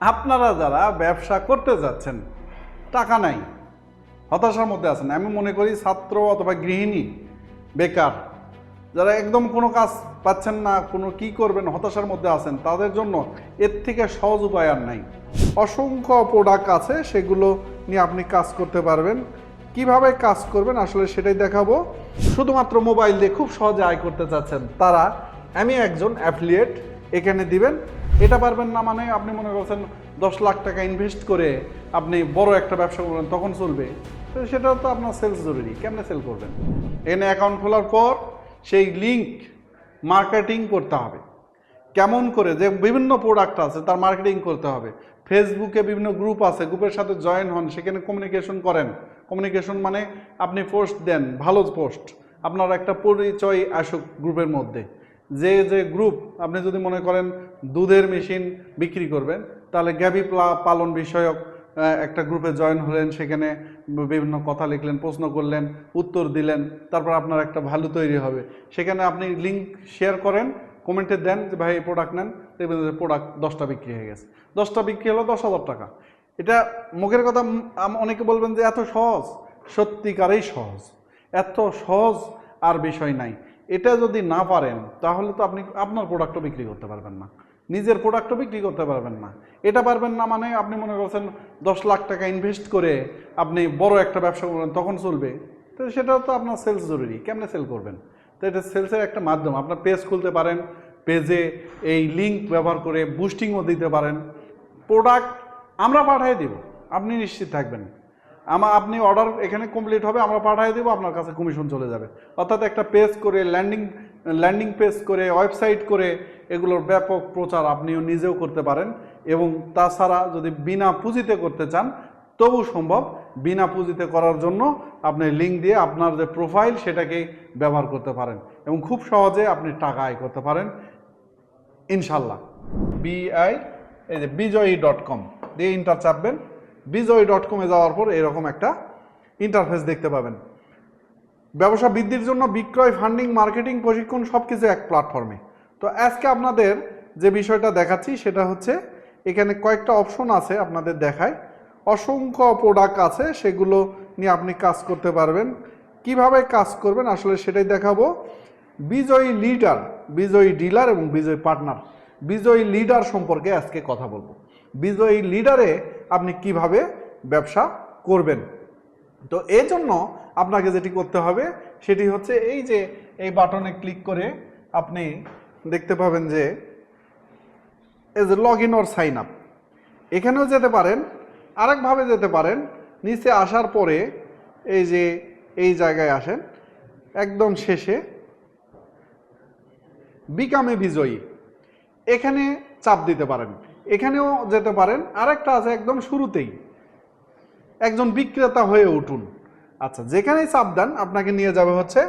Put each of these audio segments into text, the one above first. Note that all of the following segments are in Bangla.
আপনারা যারা ব্যবসা করতে যাচ্ছেন, টাকা নাই, হতাশার মধ্যে আছেন, আমি মনে করি ছাত্র অথবা গৃহিণী, বেকার, যারা একদম কোনো কাজ পাচ্ছেন না, কোনো কি করবেন হতাশার মধ্যে আছেন, তাদের জন্য এর থেকে সহজ উপায় আর নাই। অসংখ্য প্রোডাক্ট আছে, সেগুলো নিয়ে আপনি কাজ করতে পারবেন। কিভাবে কাজ করবেন আসলে সেটাই দেখাবো। শুধুমাত্র মোবাইল দিয়ে খুব সহজে আয় করতে চাচ্ছেন তারা, আমি একজন অ্যাফিলিয়েট এখানে দিবেন। এটা পারবেন না মানে আপনি মনে করছেন 10 লাখ টাকা ইনভেস্ট করে আপনি বড় একটা ব্যবসা করবেন, তখন চলবে? তো সেটা তো আপনার সেলস জরুরি। কেমনে সেল করবেন? এখানে অ্যাকাউন্ট খোলার পর সেই লিঙ্ক মার্কেটিং করতে হবে। কেমন করে, যে বিভিন্ন প্রোডাক্ট আছে তার মার্কেটিং করতে হবে। ফেসবুকে বিভিন্ন গ্রুপ আছে, গ্রুপের সাথে জয়েন হন, সেখানে কমিউনিকেশন করেন। কমিউনিকেশন মানে আপনি পোস্ট দেন, ভালো পোস্ট, আপনার একটা পরিচয় আসুক গ্রুপের মধ্যে। যে যে গ্রুপ, আপনি যদি মনে করেন দুধের মেশিন বিক্রি করবেন, তাহলে গাভী পালন বিষয়ক একটা গ্রুপে জয়েন হলেন, সেখানে বিভিন্ন কথা লিখলেন, প্রশ্ন করলেন, উত্তর দিলেন, তারপর আপনার একটা ভ্যালু তৈরি হবে। সেখানে আপনি লিঙ্ক শেয়ার করেন, কমেন্টে দেন যে ভাই এই প্রোডাক্ট নেন, দেখবেন যে প্রোডাক্ট 10টা বিক্রি হয়ে গেছে। 10টা বিক্রি হলো 10,000 টাকা। এটা মুখের কথা, অনেকে বলবেন যে এত সহজ। সত্যিকারেই সহজ, এত সহজ আর বিষয় নাই। এটা যদি না পারেন তাহলে তো আপনি আপনার প্রোডাক্টও বিক্রি করতে পারবেন না, নিজের প্রোডাক্টও বিক্রি করতে পারবেন না। এটা পারবেন না মানে আপনি মনে করছেন 10 লাখ টাকা ইনভেস্ট করে আপনি বড় একটা ব্যবসা করবেন, তখন চলবে? তো সেটাও তো আপনার সেলস জরুরি। কেমনে সেল করবেন? তো এটা সেলসের একটা মাধ্যম। আপনার পেজ খুলতে পারেন, পেজে এই লিঙ্ক ব্যবহার করে বুস্টিংও দিতে পারেন। প্রোডাক্ট আমরা পাঠিয়ে দিব, আপনি নিশ্চিত থাকবেন। আপনি অর্ডার এখানে কমপ্লিট হবে, আমরা পাঠিয়ে দেবো, আপনার কাছে কমিশন চলে যাবে। অর্থাৎ একটা পেজ করে, ল্যান্ডিং পেজ করে, ওয়েবসাইট করে এগুলোর ব্যাপক প্রচার আপনিও নিজেও করতে পারেন। এবং তাছাড়া যদি বিনা পুঁজিতে করতে চান তবু সম্ভব। বিনা পুঁজিতে করার জন্য আপনি লিঙ্ক দিয়ে আপনার যে প্রোফাইল সেটাকে ব্যবহার করতে পারেন এবং খুব সহজে আপনি টাকা আয় করতে পারেন ইনশাল্লাহ। এই যে bijoy.com দিয়ে ইন্টার চাপবেন। bijoy.com-এ যাওয়ার পর এরকম একটা ইন্টারফেস দেখতে পাবেন। ব্যবসা বৃদ্ধির জন্য বিক্রয়, ফান্ডিং, মার্কেটিং, প্রশিক্ষণ সবকিছু এক প্ল্যাটফর্মে। তো আজকে আপনাদের যে বিষয়টা দেখাচ্ছি সেটা হচ্ছে, এখানে কয়েকটা অপশন আছে আপনাদের দেখায়। অসংখ্য প্রোডাক্ট আছে, সেগুলো নিয়ে আপনি কাজ করতে পারবেন। কিভাবে কাজ করবেন আসলে সেটাই দেখাবো। বিজয়ী লিডার, বিজয়ী ডিলার এবং বিজয়ী পার্টনার। বিজয়ী লিডার সম্পর্কে আজকে কথা বলবো। বিজয়ী লিডারে আপনি কিভাবে ব্যবসা করবেন। তো এই জন্য আপনাকে যেটি করতে হবে সেটি হচ্ছে, এই যে এই বাটনে ক্লিক করে আপনি দেখতে পাবেন যে এই যে log in or sign up, এখানেও যেতে পারেন, আরেকভাবে যেতে পারেন। নিচে আসার পরে এই যে এই জায়গায় আসেন, একদম শেষে বিকামে বিজয়ী, এখানে চাপ দিতে পারেন। এখানেও যেতে পারেন, আরেকটা আছে একদম শুরুতেই, একজন বিক্রেতা হয়ে উঠুন। আচ্ছা, যেখানেই চাপ দেন আপনাকে নিয়ে যাবে হচ্ছে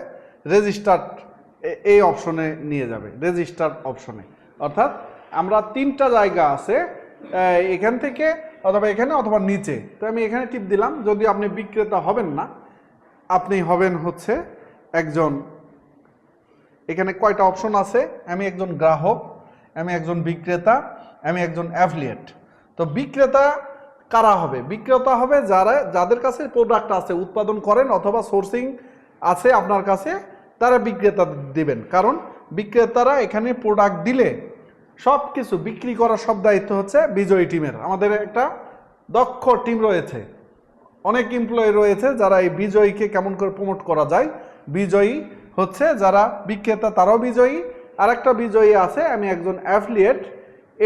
রেজিস্টার্ড, এই অপশনে নিয়ে যাবে, রেজিস্টার্ড অপশনে। অর্থাৎ আমরা 3টা জায়গা আছে, এখান থেকে অথবা এখানে অথবা নিচে। তো আমি এখানে টিপ দিলাম। যদি আপনি বিক্রেতা হবেন না, আপনি হবেন হচ্ছে একজন, এখানে কয়টা অপশন আছে, আমি একজন গ্রাহক, আমি একজন বিক্রেতা, আমি একজন অ্যাফিলিয়েট। তো বিক্রেতা কারা হবে? বিক্রেতা হবে যাদের কাছে প্রোডাক্ট আছে, উৎপাদন করেন অথবা সোর্সিং আছে আপনার কাছে, তারা বিক্রেতা দিবেন। কারণ বিক্রেতারা এখানে প্রোডাক্ট দিলে সব কিছু বিক্রি করার সব দায়িত্ব হচ্ছে বিজয়ী টিমের। আমাদের একটা দক্ষ টিম রয়েছে, অনেক এমপ্লয়ি রয়েছে যারা এই বিজয়ীকে কেমন করে প্রমোট করা যায়। বিজয়ী হচ্ছে যারা বিক্রেতা, তারাও বিজয়ী। আরেকটা বিজয়ী আছে, আমি একজন অ্যাফিলিয়েট,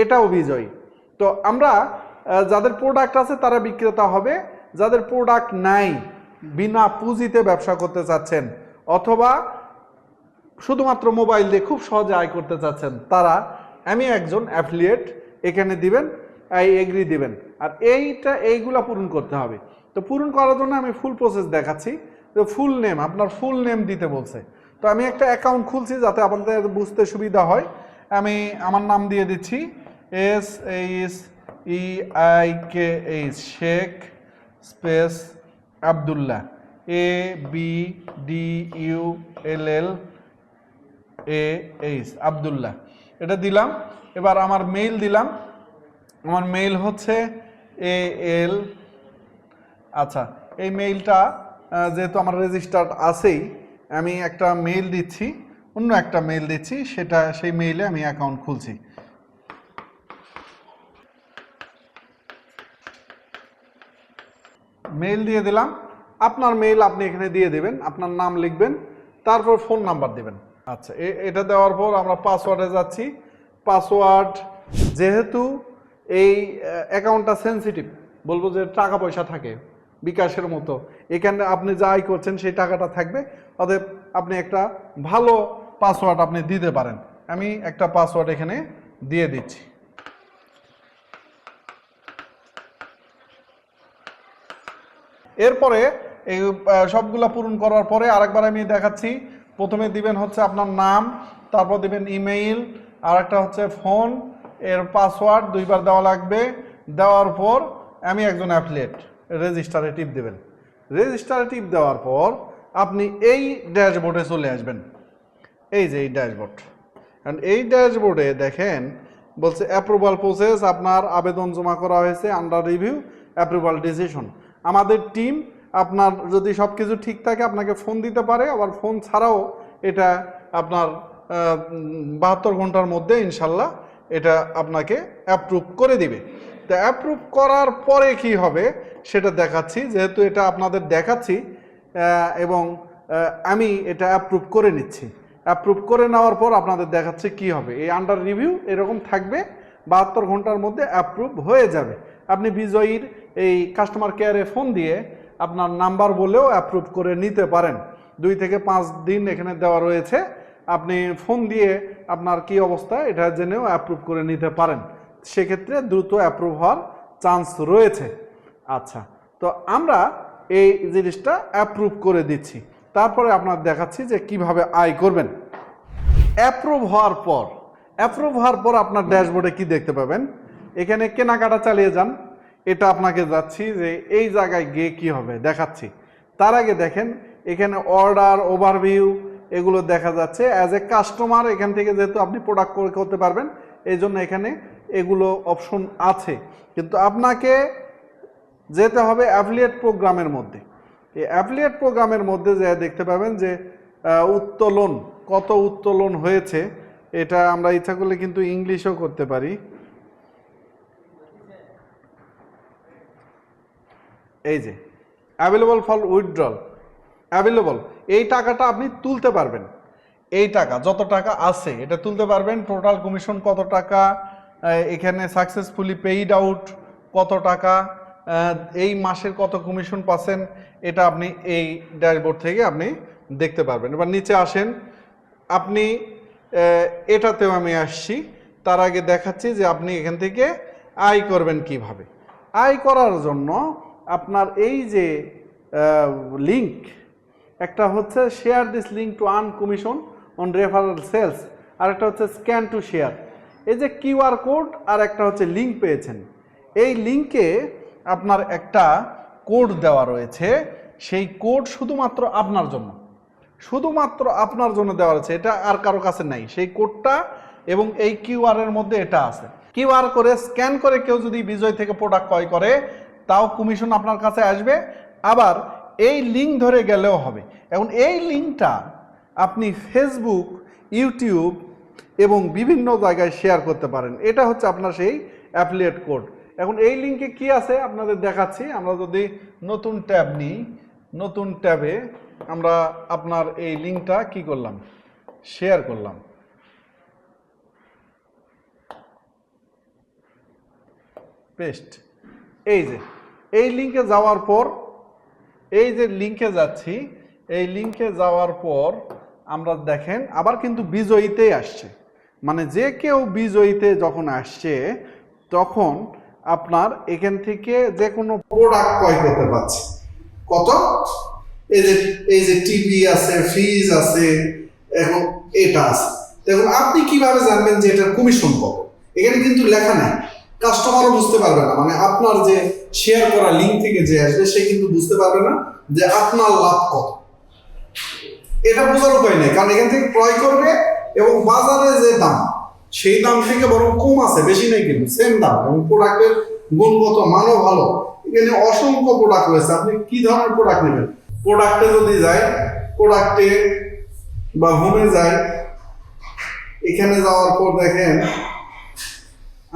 এটাও বিজয়ী। তো আমরা যাদের প্রোডাক্ট আছে তারা বিক্রেতা হবে। যাদের প্রোডাক্ট নাই, বিনা পুঁজিতে ব্যবসা করতে চাচ্ছেন অথবা শুধুমাত্র মোবাইল দিয়ে খুব সহজে আয় করতে চাচ্ছেন, তারা আমি একজন অ্যাফিলিয়েট এখানে দিবেন, এগ্রি দিবেন। আর এইগুলা পূরণ করতে হবে। তো পূরণ করার জন্য আমি ফুল প্রসেস দেখাচ্ছি। তো ফুল নেম, আপনার ফুল নেম দিতে বলছে। তো আমি একটা অ্যাকাউন্ট খুলছি যাতে আপনাদের বুঝতে সুবিধা হয়। আমি আমার নাম দিয়ে দিচ্ছি SHEIKH, Sheikh space Abdullah, ABDULLAH, Abdullah, এটা দিলাম। এবার আমার মেইল দিলাম, আমার মেইল হচ্ছে AL। আচ্ছা, এই মেইলটা যেহেতু আমার রেজিস্টার্ড আছেই, আমি একটা মেইল দিচ্ছি, অন্য একটা মেইল দিচ্ছি, সেই মেইলে আমি অ্যাকাউন্ট খুলছি। মেইল দিয়ে দিলাম। আপনার মেইল আপনি এখানে দিয়ে দেবেন, আপনার নাম লিখবেন, তারপর ফোন নাম্বার দেবেন। আচ্ছা, এটা দেওয়ার পর আমরা পাসওয়ার্ডে যাচ্ছি। পাসওয়ার্ড, যেহেতু এই অ্যাকাউন্টটা সেনসিটিভ, বলবো যে টাকা পয়সা থাকে বিকাশের মতো, এখানে আপনি যাই করছেন সেই টাকাটা থাকবে, অতএব আপনি একটা ভালো পাসওয়ার্ড আপনি দিতে পারেন। আমি একটা পাসওয়ার্ড এখানে দিয়ে দিচ্ছি। এরপরে এই সবগুলা পূরণ করার পরে আরেকবার আমি দেখাচ্ছি। প্রথমে দিবেন হচ্ছে আপনার নাম, তারপর দিবেন ইমেইল, আর একটা হচ্ছে ফোন, এর পাসওয়ার্ড 2বার দেওয়া লাগবে। দেওয়ার পর আমি একজন অ্যাফিলিয়েট, রেজিস্টারে টিপ দেবেন। রেজিস্টারে টিপ দেওয়ার পর আপনি এই ড্যাশবোর্ডে চলে আসবেন। এই যে এই ড্যাশবোর্ড, কারণ এই ড্যাশবোর্ডে দেখেন বলছে অ্যাপ্রুভাল প্রসেস, আপনার আবেদন জমা করা হয়েছে, আন্ডার রিভিউ, অ্যাপ্রুভাল ডিসিশন। আমাদের টিম আপনার যদি সব কিছু ঠিক থাকে আপনাকে ফোন দিতে পারে, আবার ফোন ছাড়াও এটা আপনার 72 ঘন্টার মধ্যে ইনশাল্লাহ এটা আপনাকে অ্যাপ্রুভ করে দিবে। তো অ্যাপ্রুভ করার পরে কি হবে সেটা দেখাচ্ছি, যেহেতু এটা আপনাদের দেখাচ্ছি এবং আমি এটা অ্যাপ্রুভ করে নিচ্ছি। অ্যাপ্রুভ করে নেওয়ার পর আপনাদের দেখাচ্ছে কি হবে। এই আন্ডার রিভিউ এরকম থাকবে, 72 ঘন্টার মধ্যে অ্যাপ্রুভ হয়ে যাবে। আপনি বিজয়ীর এই কাস্টমার কেয়ারে ফোন দিয়ে আপনার নাম্বার বলেও অ্যাপ্রুভ করে নিতে পারেন। 2 থেকে 5 দিন এখানে দেওয়া রয়েছে, আপনি ফোন দিয়ে আপনার কি অবস্থা এটা জেনেও অ্যাপ্রুভ করে নিতে পারেন। সেক্ষেত্রে দ্রুত অ্যাপ্রুভ হওয়ার চান্স রয়েছে। আচ্ছা, তো আমরা এই জিনিসটা অ্যাপ্রুভ করে দিচ্ছি। তারপরে আপনার দেখাচ্ছি যে কিভাবে আয় করবেন। অ্যাপ্রুভ হওয়ার পর আপনার ড্যাশবোর্ডে কি দেখতে পাবেন, এখানে কেনাকাটা চালিয়ে যান। এটা আপনাকে যাচ্ছি যে এই জায়গায় গিয়ে কি হবে দেখাচ্ছি। তার আগে দেখেন এখানে অর্ডার, ওভারভিউ এগুলো দেখা যাচ্ছে। অ্যাজ এ কাস্টমার এখান থেকে যেহেতু আপনি প্রোডাক্ট করতে পারবেন, এই জন্য এখানে এগুলো অপশন আছে। কিন্তু আপনাকে যেতে হবে অ্যাফিলিয়েট প্রোগ্রামের মধ্যে। এই অ্যাফিলিয়েট প্রোগ্রামের মধ্যে যে দেখতে পাবেন যে উত্তোলন, কত উত্তোলন হয়েছে। এটা আমরা ইচ্ছা করলে কিন্তু ইংলিশেও করতে পারি। এই যে অ্যাভেলেবল ফর উইথড্রল, অ্যাভেলেবল, এই টাকাটা আপনি তুলতে পারবেন। এই টাকা যত টাকা আছে এটা তুলতে পারবেন। টোটাল কমিশন কত টাকা, এখানে সাকসেসফুলি পেইড আউট কত টাকা, এই মাসের কত কমিশন পাচ্ছেন, এটা আপনি এই ড্যাশবোর্ড থেকে আপনি দেখতে পারবেন। এবার নিচে আসেন, আপনি এটাতেও আমি আসছি। তার আগে দেখাচ্ছি যে আপনি এখান থেকে আয় করবেন কিভাবে। আয় করার জন্য আপনার এই যে লিঙ্ক, একটা হচ্ছে share this link to earn commission on referral sales, আর একটা হচ্ছে স্ক্যান টু শেয়ার। এই যে কিউআর কোড আর একটা হচ্ছে লিঙ্ক পেয়েছেন, এই লিঙ্কে আপনার একটা কোড দেওয়া রয়েছে। সেই কোড শুধুমাত্র আপনার জন্য, দেওয়া রয়েছে, এটা আর কারো কাছে নাই সেই কোডটা। এবং এই কিউআর এর মধ্যে এটা আছে। কিউআর করে স্ক্যান করে কেউ যদি বিজয় থেকে প্রোডাক্ট ক্রয় করে তাও কমিশন আপনার কাছে আসবে। আবার এই লিঙ্ক ধরে গেলেও হবে। এখন এই লিঙ্কটা আপনি ফেসবুক, ইউটিউব এবং বিভিন্ন জায়গায় শেয়ার করতে পারেন। এটা হচ্ছে আপনার সেই অ্যাফিলিয়েট কোড। এখন এই লিঙ্কে কি আছে আপনাদের দেখাচ্ছি। আমরা যদি নতুন ট্যাব নিই, নতুন ট্যাবে আমরা আপনার এই লিঙ্কটা কি করলাম, শেয়ার করলাম। পেস্ট। এই যে এই লিঙ্কে যাওয়ার পর, এই যে লিঙ্কে যাচ্ছি, এই লিঙ্কে যাওয়ার পর আমরা দেখেন আবার কিন্তু বিজয়ীতেই আসছে। মানে যে কেউ বিজয়ীতে যখন আসছে তখন আপনার এখান থেকে যে কোনো প্রোডাক্ট ক্রয় করতে পারছে। কত, এই যে টিভি আছে, ফ্রিজ আছে, এখন এটা আছে। দেখুন আপনি কিভাবে জানবেন যে এটার কমিশন কত? এখানে কিন্তু লেখা নাই, কাস্টমারও বুঝতে পারবে না। মানে আপনার যে শেয়ার করা লিঙ্ক থেকে যে আসবে সে কিন্তু বুঝতে পারবে না যে আপনার লাভ কত। এটা বোঝার উপায় নেই, কারণ এখান থেকে ক্রয় করবে এবং বাজারে যে দাম সেই দাম থেকে বরং কম আছে, বেশি নেই কিন্তু সেম দাম, এবং প্রোডাক্টের গুণগত মানও ভালো। এখানে অসংখ্য প্রোডাক্ট রয়েছে, আপনি কি ধরনের প্রোডাক্ট নেবেন। প্রোডাক্টে যদি যায়, প্রোডাক্টে বা হোমে যায়, এখানে যাওয়ার পর দেখেন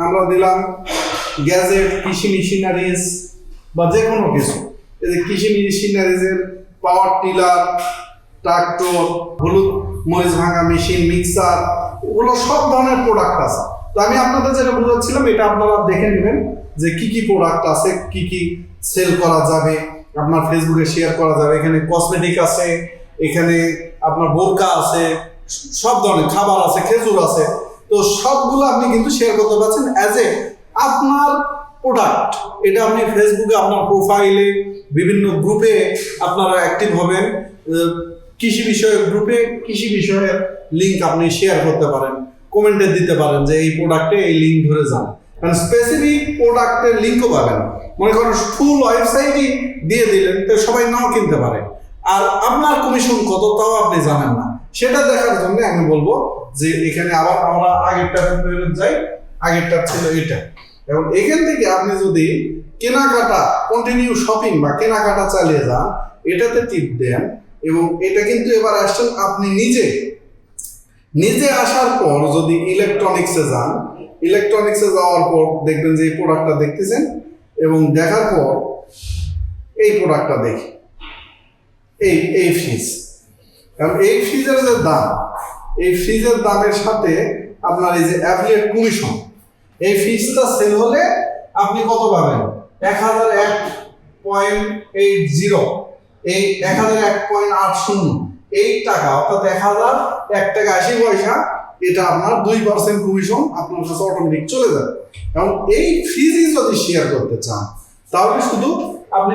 আমরা দিলাম গ্যাজেট, কৃষি মেশিনারিজ বা যে কোনো কিছু। এই যে কৃষি মেশিনারিজের পাওয়ার টিলার, ট্রাক্টর, হলুদ মরিচ ভাঙা মেশিন, মিক্সার, এগুলো সব ধরনের প্রোডাক্ট আছে। তো আমি আপনাদের যেটা বোঝাচ্ছিলাম, এটা আপনারা দেখে নেবেন যে কি কি প্রোডাক্ট আছে, কি কি সেল করা যাবে, আপনার ফেসবুকে শেয়ার করা যাবে। এখানে কসমেটিক আছে, এখানে আপনার বোরকা আছে, সব ধরনের খাবার আছে, খেজুর আছে। তো সবগুলো আপনি কিন্তু শেয়ার করতে পারছেন অ্যাজ এ আপনার প্রোডাক্ট। এটা আপনি ফেসবুকে আপনার প্রোফাইলে, বিভিন্ন গ্রুপে আপনারা অ্যাক্টিভ হবেন। কৃষি বিষয়ক গ্রুপে কৃষি বিষয়ের লিঙ্ক আপনি শেয়ার করতে পারেন, কমেন্টে দিতে পারেন যে এই প্রোডাক্টে এই লিঙ্ক ধরে যান, কারণ স্পেসিফিক প্রোডাক্টের লিঙ্কও পাবেন। মনে করেন ফুল ওয়েবসাইটই দিয়ে দিলেন, তো সবাই নাও কিনতে পারে, আর আপনার কমিশন কত তাও আপনি জানেন না। সেটা দেখার জন্য আমি বলবো যে এখানে আবার আমরা আগেরটা ফেরত যাই। আগেরটা ছিল এটা, এবং এখান থেকে আপনি যদি কেনাকাটা কন্টিনিউ শপিং বা কেনাকাটা চালিয়ে যান, এটাতে টিপ দেন। এবং এটা কিন্তু এবার আসছেন আপনি নিজে আসার পর যদি ইলেকট্রনিক্সে যান, ইলেকট্রনিক্সে যাওয়ার পর দেখবেন যে এই প্রোডাক্টটা দেখতেছেন, এবং দেখার পর এই প্রোডাক্টটা দেখি, এই ফ্রিজ। কারণ এই ফ্রিজের যে দাম, এই ফ্রিজের দামের সাথে আপনার এই যে অ্যাফিলিয়েট কমিশন, এই ফ্রিজটা সেল হলে আপনি কত পাবেন? 1001.80, এই 1001.80 এই টাকা, অর্থাৎ 1001 টাকা 80 পয়সা। এটা আপনার 2% কমিশন আপনার কাছে অটোমেটিক চলে যাবে। এবং এই ফ্রিজই যদি শেয়ার করতে চান, তাহলে শুধু আপনি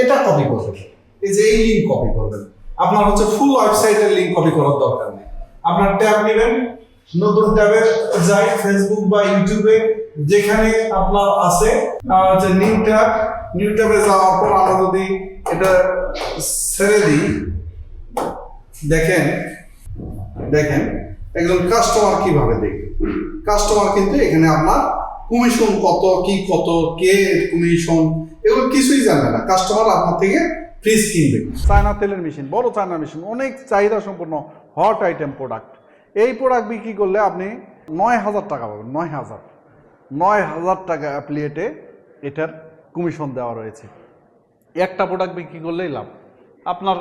এটা কপি করবেন, এই যে এই লিঙ্ক কপি করবেন। আপনার হচ্ছে ফুল ওয়েবসাইটের লিঙ্ক কপি করার দরকার নেই। আপনার ট্যাব নেবেন, নতুন ট্যাবে যাই, ফেসবুক বা ইউটিউবে যেখানে আপনার আছে হচ্ছে নিউ ট্যাবে যাওয়ার পর আমরা যদি এটা ছেড়ে দিই, দেখেন একজন কাস্টমার কিভাবে দেখবে। কাস্টমার কিন্তু এখানে আপনার কমিশন কত, কি কত, কে কমিশন, এগুলো কিছুই জানবে না। কাস্টমার আপনার থেকে ফ্রিজ কিনবে। চায়না তেলের মেশিন, বড় চায়না মেশিন, অনেক চাহিদা সম্পন্ন হট আইটেম প্রোডাক্ট। এই প্রোডাক্ট বিক্রি করলে আপনি 9,000 টাকা পাবেন। 9,000 টাকা অ্যাপ্লিয়েটে এটার কমিশন দেওয়া রয়েছে। একটা প্রোডাক্ট বিক্রি করলেই লাভ। আপনার